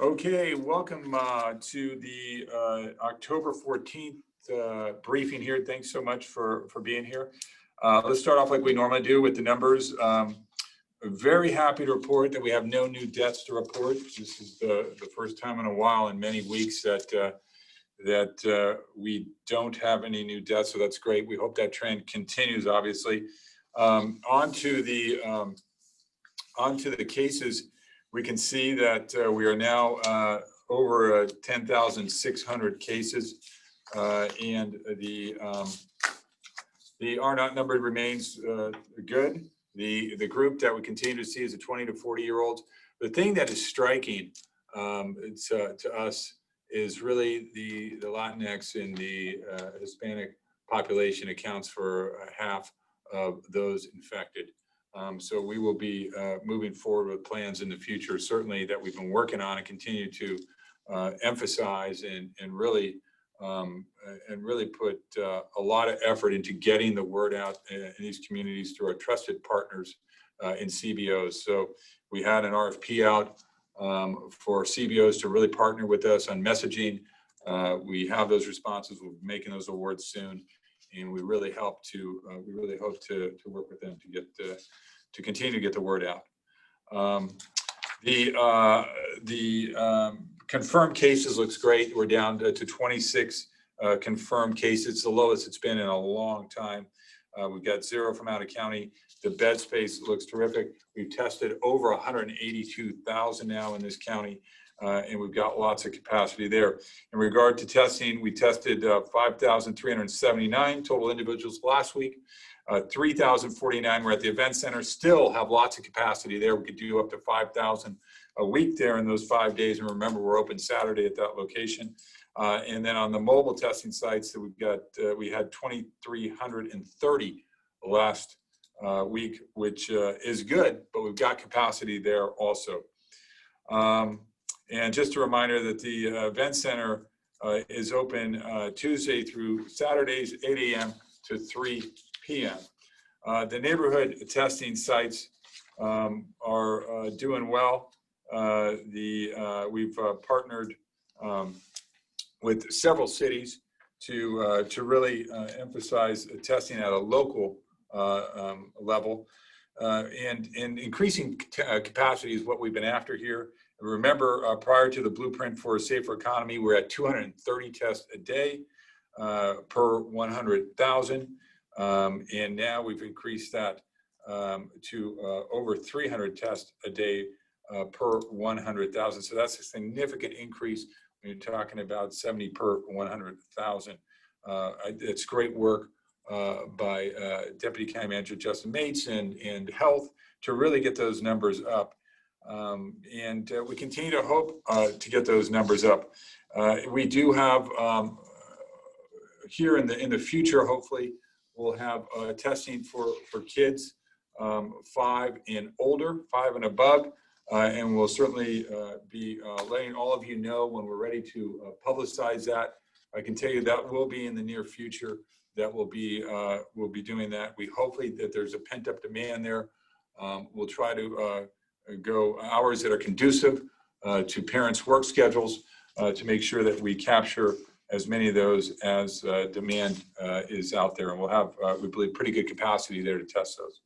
Okay, welcome to the October 14th briefing here. Thanks so much for being here. Let's start off like we normally do with the numbers. Very happy to report that we have no new deaths to report. This is the first time in a while, in many weeks, that we don't have any new deaths, so that's great. We hope that trend continues, obviously. Onto the cases. We can see that we are now over 10,600 cases, and the R0 number remains good. The group that we continue to see is the 20 to 40-year-olds. The thing that is striking to us is really the Latinx and the Hispanic population accounts for half of those infected. So we will be moving forward with plans in the future, certainly that we've been working on and continue to emphasize and really put a lot of effort into getting the word out in these communities through our trusted partners in CBOs. So we had an RFP out for CBOs to really partner with us on messaging. We have those responses. We'll be making those awards soon, and we really hope to work with them to continue to get the word out. The confirmed cases looks great. We're down to 26 confirmed cases. It's the lowest it's been in a long time. We've got 0 from out of county. The bed space looks terrific. We've tested over 182,000 now in this county, and we've got lots of capacity there. In regard to testing, we tested 5,379 total individuals last week. 3,049 were at the event center. Still have lots of capacity there. We could do up to 5,000 a week there in those 5 days. And remember, we're open Saturday at that location. And then on the mobile testing sites that we've got, we had 2,330 last week, which is good, but we've got capacity there also. And just a reminder that the event center is open Tuesday through Saturdays, 8 a.m. to 3 p.m. The neighborhood testing sites are doing well. We've partnered with several cities to really emphasize testing at a local level, and increasing capacity is what we've been after here. Remember, prior to the Blueprint for a Safer Economy, we're at 230 tests a day per 100,000. And now we've increased that to over 300 tests a day per 100,000. So that's a significant increase when you're talking about 70 per 100,000. It's great work by Deputy County Manager Justin Mates and Health to really get those numbers up. And we continue to hope to get those numbers up. We do have here in the future, hopefully, we'll have testing for kids 5 and older, 5 and above, and we'll certainly be letting all of you know when we're ready to publicize that. I can tell you that will be in the near future. That we'll be doing that. We hopefully that there's a pent-up demand there. We'll try to go hours that are conducive to parents' work schedules to make sure that we capture as many of those as demand is out there. And we'll have, we believe, pretty good capacity there to test those.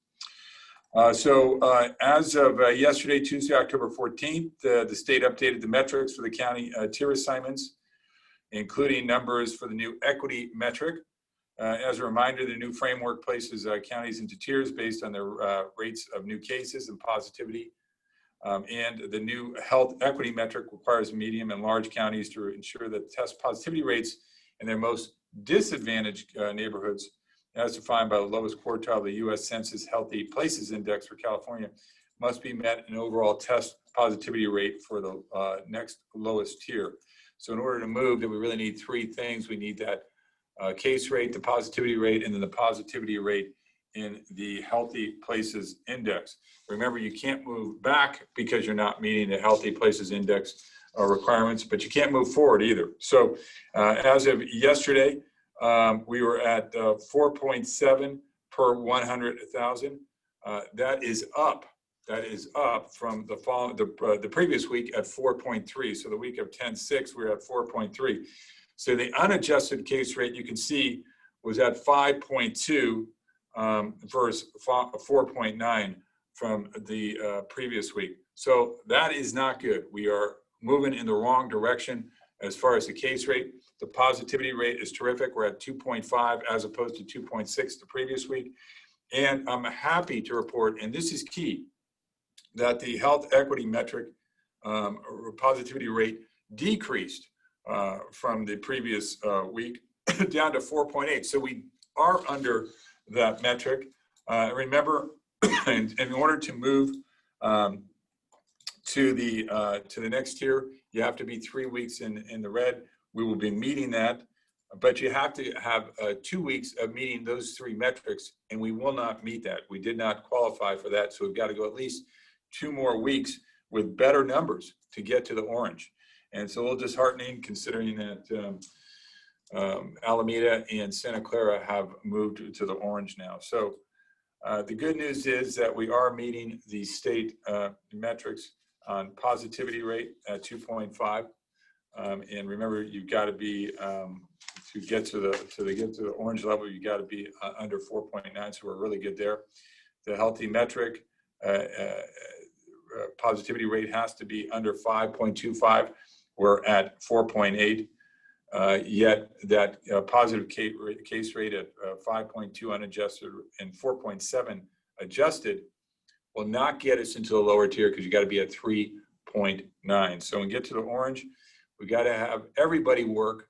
So as of yesterday, Tuesday, October 14th, the state updated the metrics for the county tier assignments, including numbers for the new equity metric. As a reminder, the new framework places counties into tiers based on their rates of new cases and positivity. And the new health equity metric requires medium and large counties to ensure that test positivity rates in their most disadvantaged neighborhoods, as defined by the lowest quartile of the U.S. Census Healthy Places Index for California, must be met an overall test positivity rate for the next lowest tier. So in order to move, that we really need 3 things. We need that case rate, the positivity rate, and then the positivity rate in the Healthy Places Index. Remember, you can't move back because you're not meeting the Healthy Places Index requirements, but you can't move forward either. So as of yesterday, we were at 4.7 per 100,000. That is up That is up from the previous week at 4.3. So the week of 10/6, we were at 4.3. So the unadjusted case rate, you can see, was at 5.2 versus 4.9 from the previous week. So that is not good. We are moving in the wrong direction as far as the case rate. The positivity rate is terrific. We're at 2.5 as opposed to 2.6 the previous week. And I'm happy to report, and this is key, that the health equity metric positivity rate decreased from the previous week down to 4.8. So we are under that metric. Remember, in order to move to the next tier, you have to be 3 weeks in the red. We will be meeting that, but you have to have 2 weeks of meeting those 3 metrics, and we will not meet that. We did not qualify for that, so we've got to go at least 2 more weeks with better numbers to get to the orange. And so a little disheartening considering that Alameda and Santa Clara have moved to the orange now. So the good news is that we are meeting the state metrics on positivity rate at 2.5. And remember, you've got to be to get to the orange level, you got to be under 4.9. So we're really good there. The healthy metric positivity rate has to be under 5.25. We're at 4.8. Yet that positive case rate at 5.2 unadjusted and 4.7 adjusted will not get us into the lower tier because you got to be at 3.9. So when we get to the orange, we got to have everybody work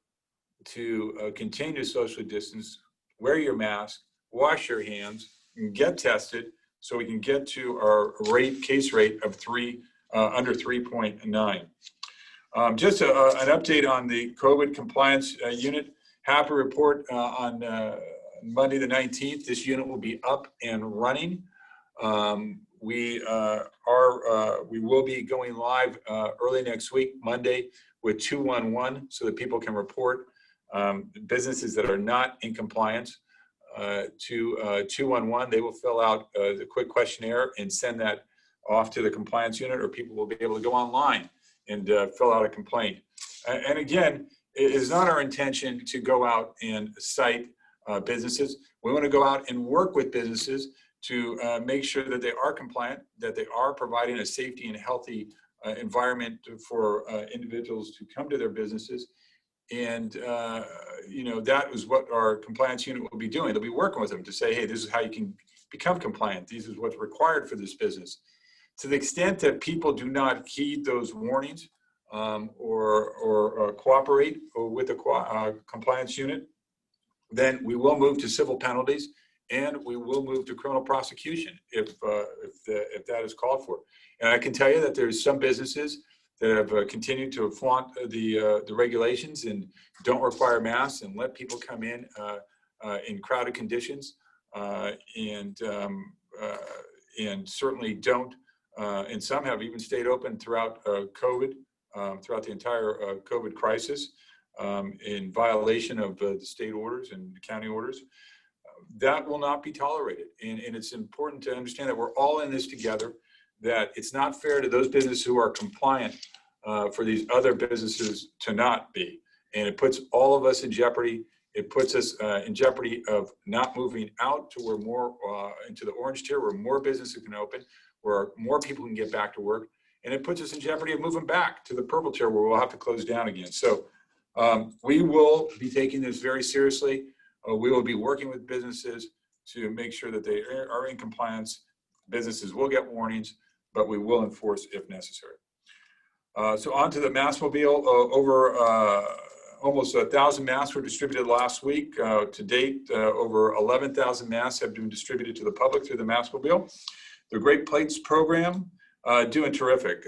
to continue to socially distance, wear your mask, wash your hands, and get tested so we can get to our case rate of under 3.9. Just an update on the COVID compliance unit. Happy to report on Monday the 19th, this unit will be up and running. We will be going live early next week, Monday, with 211, so that people can report businesses that are not in compliance to 211. They will fill out the quick questionnaire and send that off to the compliance unit, or people will be able to go online and fill out a complaint. And again, it is not our intention to go out and cite businesses. We want to go out and work with businesses to make sure that they are compliant, that they are providing a safety and healthy environment for individuals to come to their businesses. And that is what our compliance unit will be doing. They'll be working with them to say, hey, this is how you can become compliant. This is what's required for this business. To the extent that people do not heed those warnings or cooperate with the compliance unit, then we will move to civil penalties and we will move to criminal prosecution if that is called for. And I can tell you that there's some businesses that have continued to flaunt the regulations and don't require masks and let people come in crowded conditions and certainly don't. And some have even stayed open throughout COVID, throughout the entire COVID crisis, in violation of the state orders and county orders. That will not be tolerated. And it's important to understand that we're all in this together, that it's not fair to those businesses who are compliant for these other businesses to not be. And it puts all of us in jeopardy. It puts us in jeopardy of not moving out to where more into the orange tier, where more businesses can open, where more people can get back to work. And it puts us in jeopardy of moving back to the purple tier where we'll have to close down again. So we will be taking this very seriously. We will be working with businesses to make sure that they are in compliance. Businesses will get warnings, but we will enforce if necessary. So on to the Massmobile. Over almost 1,000 masks were distributed last week. To date, over 11,000 masks have been distributed to the public through the Massmobile. The Great Plates program, doing terrific.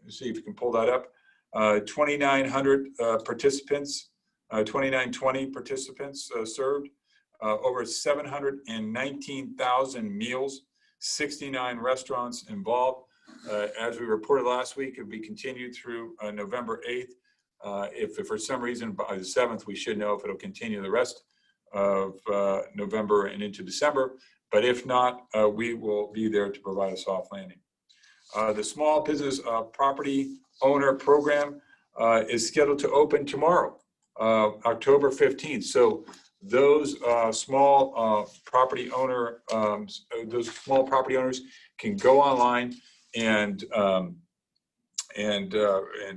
See if you can pull that up. 2,900 participants, 2,920 participants served, over 719,000 meals, 69 restaurants involved. As we reported last week, it will be continued through November 8th. If for some reason by the 7th, we should know if it'll continue the rest of November and into December. But if not, we will be there to provide a soft landing. The Small Business Property Owner Program is scheduled to open tomorrow, October 15th. So those small property owners can go online and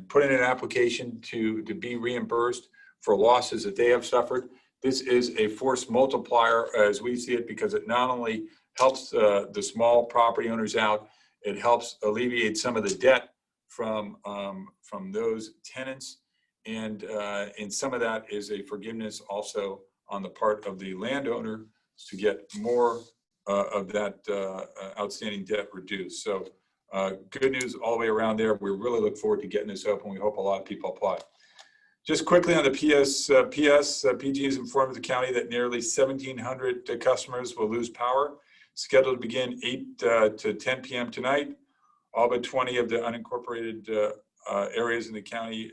put in an application to be reimbursed for losses that they have suffered. This is a force multiplier as we see it, because it not only helps the small property owners out, it helps alleviate some of the debt from those tenants, and some of that is a forgiveness also on the part of the landowner to get more of that outstanding debt reduced. So good news all the way around there. We really look forward to getting this open. We hope a lot of people apply. Just quickly on the PG has informed the county that nearly 1,700 customers will lose power, scheduled to begin 8 to 10 p.m. tonight. All but 20 of the unincorporated areas in the county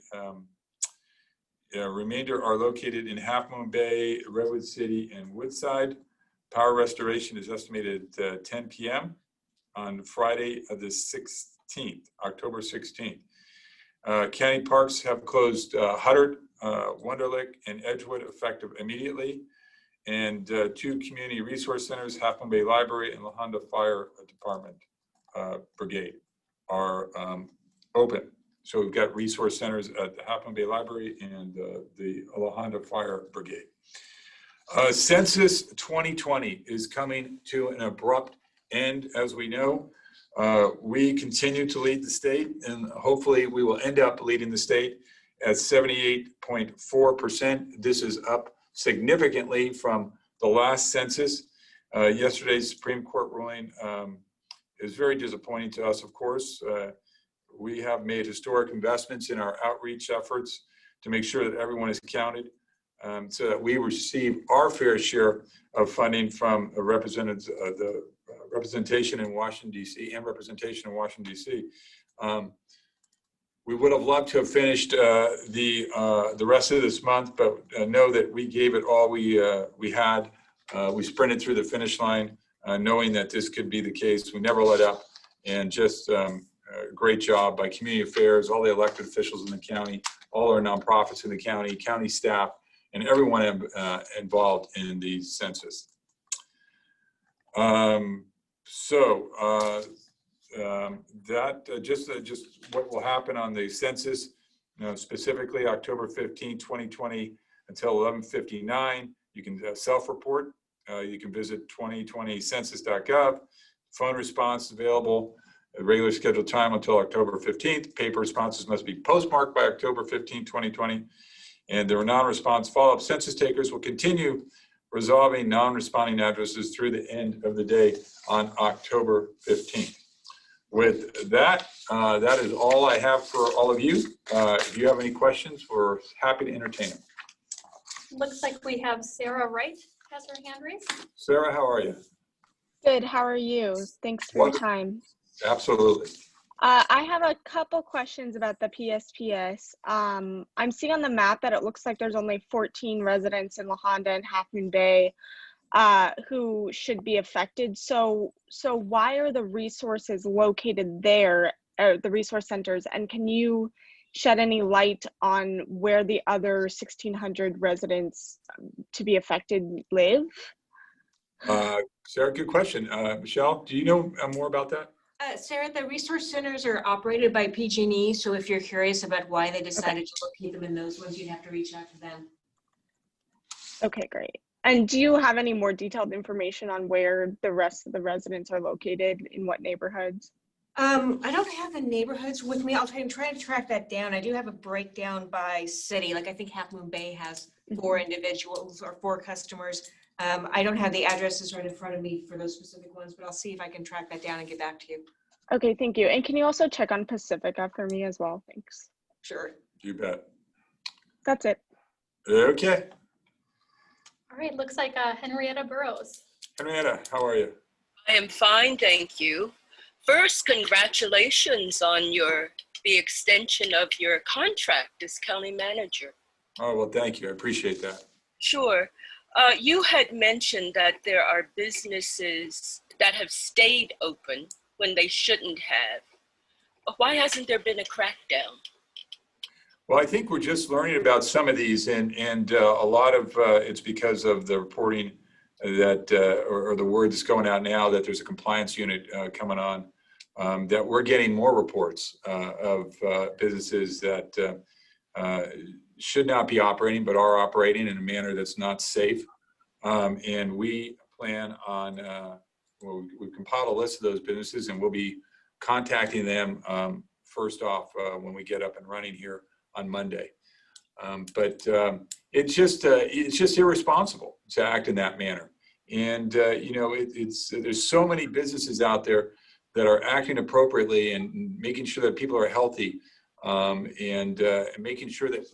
remainder are located in Half Moon Bay, Redwood City, and Woodside. Power restoration is estimated at 10 p.m. on Friday of the 16th, October 16th. County parks have closed Huddard, Wunderlich, and Edgewood effective immediately. And 2 community resource centers, Half Moon Bay Library and La Honda Fire Department Brigade, are open. So we've got resource centers at the Half Moon Bay Library and the La Honda Fire Brigade. Census 2020 is coming to an abrupt end, as we know. We continue to lead the state, and hopefully we will end up leading the state at 78.4%. This is up significantly from the last census. Yesterday's Supreme Court ruling is very disappointing to us, of course. We have made historic investments in our outreach efforts to make sure that everyone is counted, so that we receive our fair share of funding from the representation in Washington, D.C. and representation in Washington, D.C. We would have loved to have finished the rest of this month, but know that we gave it all we had. We sprinted through the finish line, knowing that this could be the case. We never let up, and just great job by community affairs, all the elected officials in the county, all our nonprofits in the county staff, and everyone involved in the census. Just what will happen on the census, specifically October 15, 2020 until 11:59. You can self-report. You can visit 2020census.gov. Phone response available at regular scheduled time until October 15th. Paper responses must be postmarked by October 15, 2020. And their non-response follow-up census takers will continue resolving non-responding addresses through the end of the day on October 15th. With that, that is all I have for all of you. If you have any questions, we're happy to entertain them. Looks like we have Sarah Wright has her hand raised. Sarah, how are you? Good, how are you? Thanks for your time. Absolutely. I have a couple questions about the PSPS. I'm seeing on the map that it looks like there's only 14 residents in La Honda and Half Moon Bay who should be affected. So why are the resources located there, the resource centers? And can you shed any light on where the other 1,600 residents to be affected live? Sarah, good question. Michelle, do you know more about that? Sarah, the resource centers are operated by PG&E, so if you're curious about why they decided to locate them in those ones, you'd have to reach out to them. Okay, great. And do you have any more detailed information on where the rest of the residents are located, in what neighborhoods? I don't have the neighborhoods with me. I'll try and track that down. I do have a breakdown by city. Like I think Half Moon Bay has 4 individuals or 4 customers. I don't have the addresses right in front of me for those specific ones, but I'll see if I can track that down and get back to you. Okay, thank you. And can you also check on Pacifica for me as well? Thanks. Sure. You bet. That's it. Okay. All right, looks like Henrietta Burrows. Henrietta, how are you? I am fine, thank you. First, congratulations on the extension of your contract as county manager. Oh, well, thank you. I appreciate that. Sure. You had mentioned that there are businesses that have stayed open when they shouldn't have. why hasn't there been a crackdown? Well, I think we're just learning about some of these, and a lot of it's because of the reporting that, or the word that's going out now that there's a compliance unit coming on, that we're getting more reports of businesses that should not be operating, but are operating in a manner that's not safe. And we plan on, well, we've compiled a list of those businesses, and we'll be contacting them first off when we get up and running here on Monday. But it's just irresponsible to act in that manner. And you know, there's so many businesses out there that are acting appropriately and making sure that people are healthy, and making sure that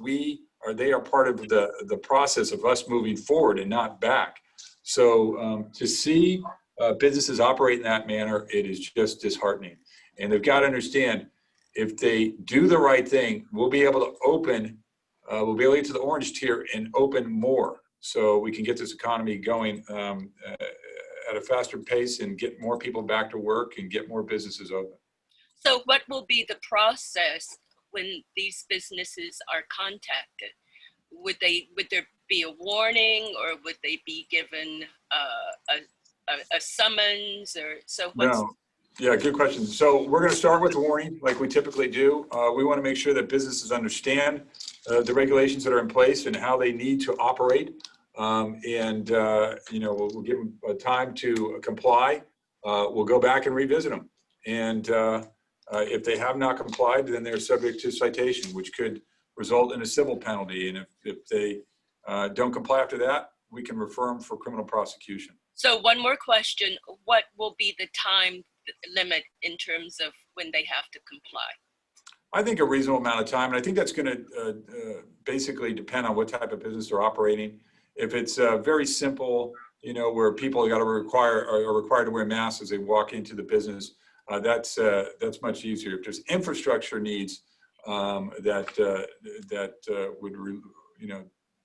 they are part of the process of us moving forward and not back. So to see businesses operate in that manner, it is just disheartening. And they've got to understand, if they do the right thing, we'll be able to open, we'll be able to get to the orange tier and open more, so we can get this economy going at a faster pace and get more people back to work and get more businesses open. So what will be the process when these businesses are contacted? Would there be a warning, or would they be given a summons, or so what's? No. Yeah, good question. So we're going to start with a warning like we typically do. We want to make sure that businesses understand the regulations that are in place and how they need to operate. And you know, we'll give them time to comply. We'll go back and revisit them. And if they have not complied, then they're subject to citation, which could result in a civil penalty. And if they don't comply after that, we can refer them for criminal prosecution. So one more question, what will be the time limit in terms of when they have to comply? I think a reasonable amount of time, and I think that's going to basically depend on what type of business they're operating. If it's very simple, you know, where people are required to wear masks as they walk into the business, that's much easier. If there's infrastructure needs that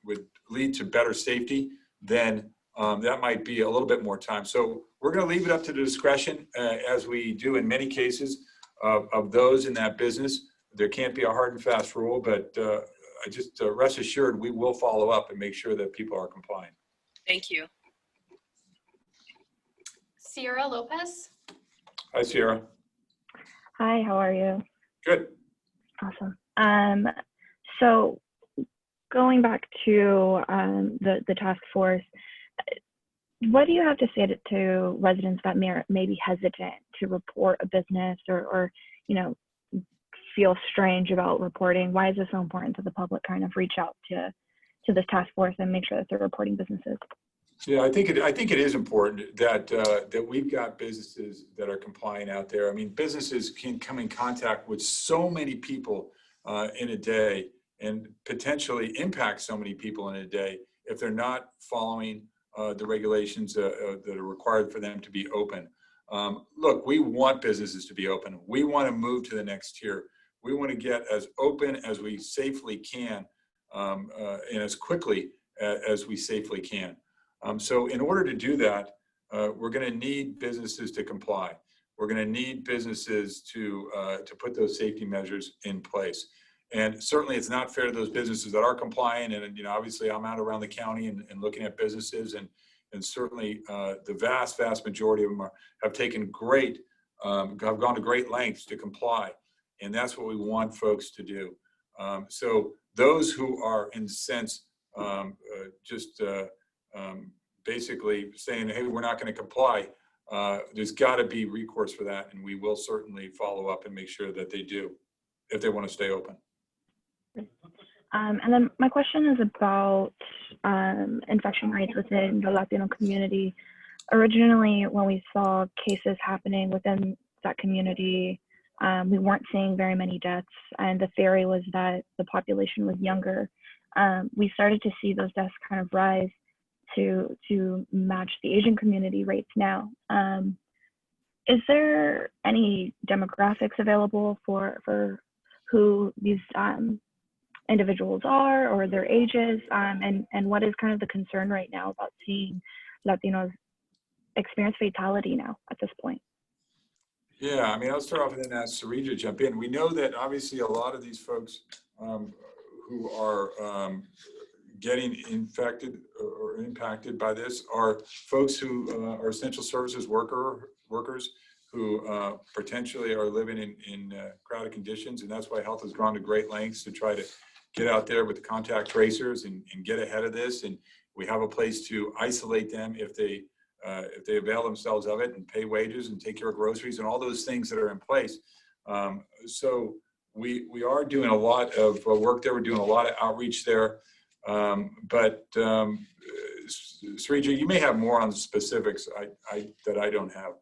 would lead to better safety, then that might be a little bit more time. So we're going to leave it up to the discretion, as we do in many cases, of those in that business. There can't be a hard and fast rule, but I just rest assured we will follow up and make sure that people are compliant. Thank you. Sierra Lopez. Hi, Sierra. Hi, how are you? Good. Awesome. So going back to the task force, what do you have to say to residents that may be hesitant to report a business or you know, feel strange about reporting? Why is it so important to the public kind of reach out to this task force and make sure that they're reporting businesses? Yeah, I think it is important that we've got businesses that are compliant out there. I mean, businesses can come in contact with so many people in a day and potentially impact so many people in a day if they're not following the regulations that are required for them to be open. Look, we want businesses to be open. We want to move to the next tier. We want to get as open as we safely can, and as quickly as we safely can. So in order to do that, we're going to need businesses to comply. We're going to need businesses to put those safety measures in place. And certainly it's not fair to those businesses that are compliant. And, you know, obviously I'm out around the county and looking at businesses, and certainly the vast majority of them have gone to great lengths to comply. And that's what we want folks to do. So those who are, in a sense, basically saying, hey, we're not going to comply, there's got to be recourse for that. And we will certainly follow up and make sure that they do, if they want to stay open. And then my question is about infection rates within the Latino community. Originally, when we saw cases happening within that community, we weren't seeing very many deaths, and the theory was that the population was younger. We started to see those deaths kind of rise to match the Asian community rates now. Is there any demographics available for who these individuals are, or their ages, and what is kind of the concern right now about seeing Latinos experience fatality now at this point? Yeah, I mean, I'll start off and then ask Sarita to jump in. We know that obviously a lot of these folks who are getting infected or impacted by this are folks who are essential services workers who potentially are living in crowded conditions. And that's why health has gone to great lengths to try to get out there with the contact tracers and get ahead of this. And we have a place to isolate them if they avail themselves of it and pay wages and take care of groceries and all those things that are in place. So we are doing a lot of work there. We're doing a lot of outreach there. But Sarita, you may have more on the specifics that I don't have.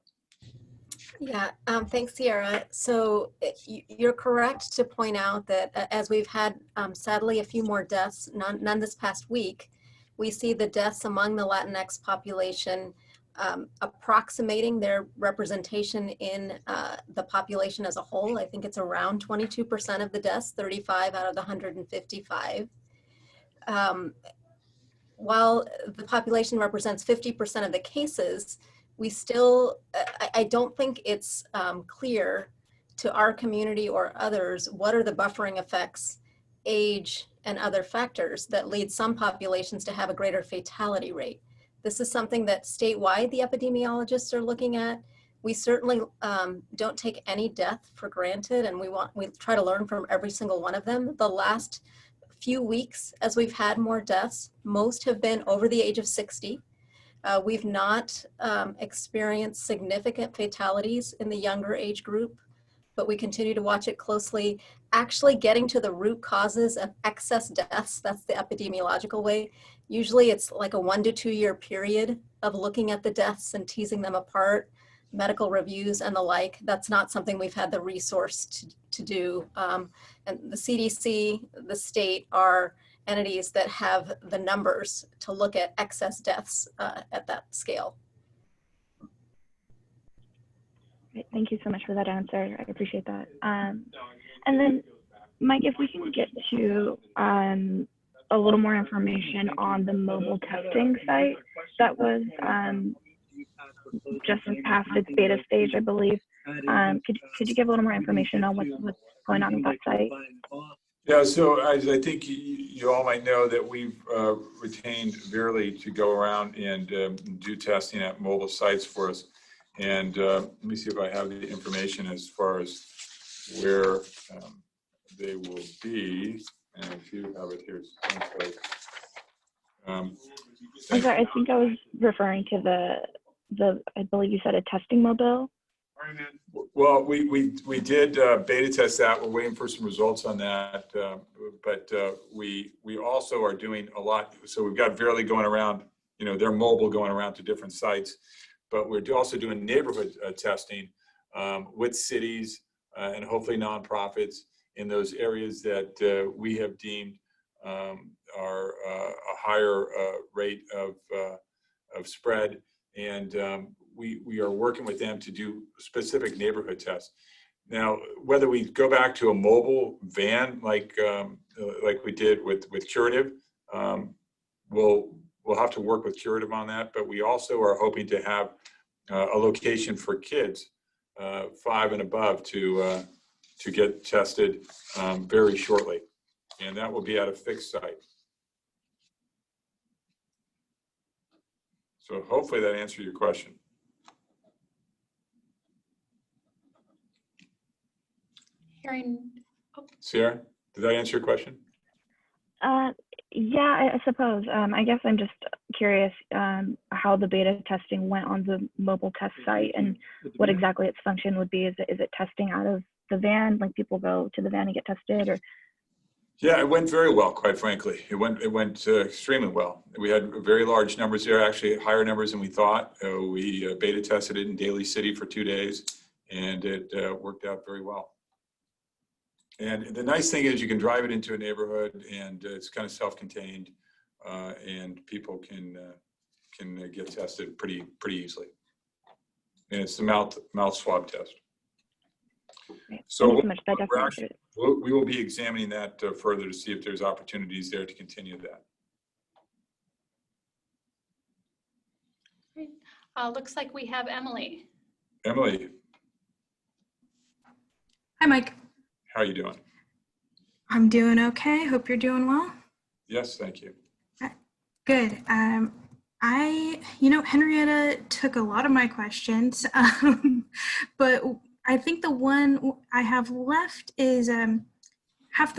Yeah, thanks, Sierra. So you're correct to point out that as we've had, sadly, a few more deaths, none this past week, we see the deaths among the Latinx population approximating their representation in the population as a whole. I think it's around 22% of the deaths, 35 out of the 155. While the population represents 50% of the cases, we still, I don't think it's clear to our community or others what are the buffering effects, age, and other factors that lead some populations to have a greater fatality rate. This is something that statewide the epidemiologists are looking at. We certainly don't take any death for granted, and we try to learn from every single one of them. The last few weeks, as we've had more deaths, most have been over the age of 60. We've not experienced significant fatalities in the younger age group, but we continue to watch it closely. Actually getting to the root causes of excess deaths, that's the epidemiological way. Usually it's like a 1 to 2 year period of looking at the deaths and teasing them apart, medical reviews and the like. That's not something we've had the resource to do. And the CDC, the state are entities that have the numbers to look at excess deaths at that scale. Great. Thank you so much for that answer. I appreciate that. And then, Mike, if we can get to a little more information on the mobile testing site that was just past its beta stage, I believe. Could you give a little more information on what's going on with that site? Yeah, so I think you all might know that we've retained Verily to go around and do testing at mobile sites for us. And let me see if I have the information as far as where they will be. And if you have it here, I'm sorry, I think I was referring to the I believe you said a testing mobile. Well, we did beta test that. We're waiting for some results on that, but we also are doing a lot. So we've got Verily going around, they're mobile going around to different sites, but we're also doing neighborhood testing with cities and hopefully nonprofits in those areas that we have deemed are a higher rate of spread. And we are working with them to do specific neighborhood tests. Now, whether we go back to a mobile van like we did with Curative, we'll have to work with Curative on that. But we also are hoping to have a location for kids 5 and above to get tested very shortly, and that will be at a fixed site. So hopefully that answered your question. Sierra, did that answer your question? Yeah, I suppose. I guess I'm just curious how the beta testing went on the mobile test site and what exactly its function would be. Is it testing out of the van, like people go to the van and get tested, or? Yeah, it went very well, quite frankly. It went extremely well. We had very large numbers there, actually higher numbers than we thought. We beta tested it in Daly City for 2 days, and it worked out very well. And the nice thing is you can drive it into a neighborhood, and it's kind of self-contained, and people can get tested pretty easily. And it's the mouth swab test. So we will be examining that further to see if there's opportunities there to continue that. Great. Looks like we have Emily. Emily. Hi, Mike. How are you doing? I'm doing okay. Hope you're doing well. Yes, thank you. Good. Henrietta took a lot of my questions, but I think the one I have left is, have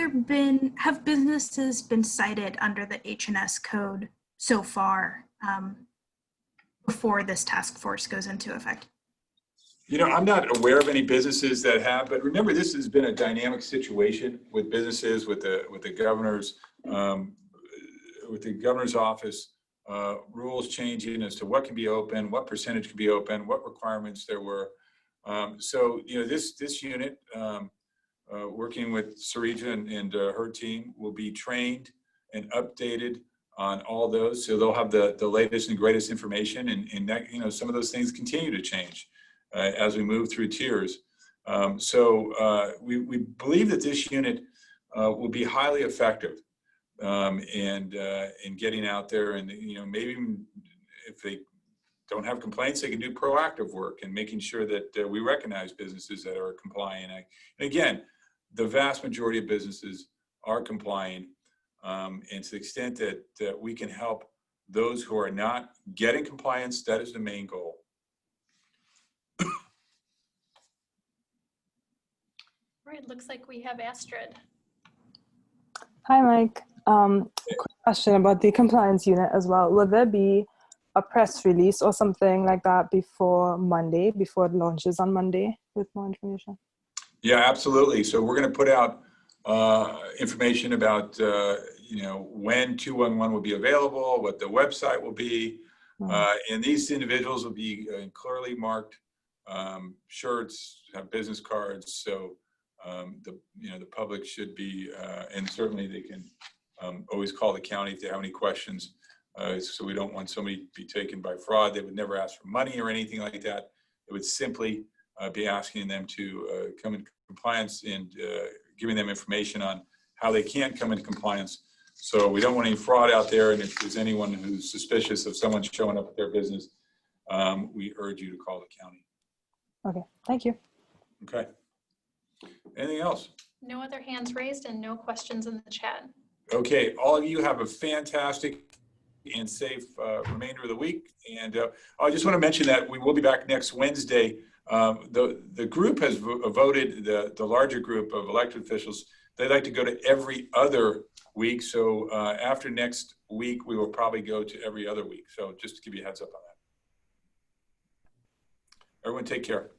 businesses been cited under the H&S code so far before this task force goes into effect? I'm not aware of any businesses that have, but remember, this has been a dynamic situation with businesses, with the governor's office, rules changing as to what can be open, what percentage can be open, what requirements there were. This unit, working with Sarija and her team, will be trained and updated on all those. So they'll have the latest and greatest information, and that, some of those things continue to change as we move through tiers. We believe that this unit will be highly effective in getting out there, and maybe if they don't have complaints, they can do proactive work and making sure that we recognize businesses that are complying. And again, the vast majority of businesses are complying, and to the extent that we can help those who are not getting compliance, that is the main goal. All right, looks like we have Astrid. Hi, Mike. Quick question about the compliance unit as well. Will there be a press release or something like that before Monday, before it launches on Monday, with more information? Yeah, absolutely. So we're going to put out information about, when 211 will be available, what the website will be, and these individuals will be in clearly marked shirts, have business cards. So the public should be, and certainly they can always call the county if they have any questions. So we don't want somebody to be taken by fraud. They would never ask for money or anything like that. It would simply be asking them to come in compliance and giving them information on how they can come into compliance. So we don't want any fraud out there. And if there's anyone who's suspicious of someone showing up at their business, we urge you to call the county. Okay, thank you. Okay. Anything else? No other hands raised and no questions in the chat. Okay, all of you have a fantastic and safe remainder of the week. And I just want to mention that we will be back next Wednesday. The group has voted, the larger group of elected officials, they'd like to go to every other week. So after next week, we will probably go to every other week. So just to give you a heads up on that. Everyone take care.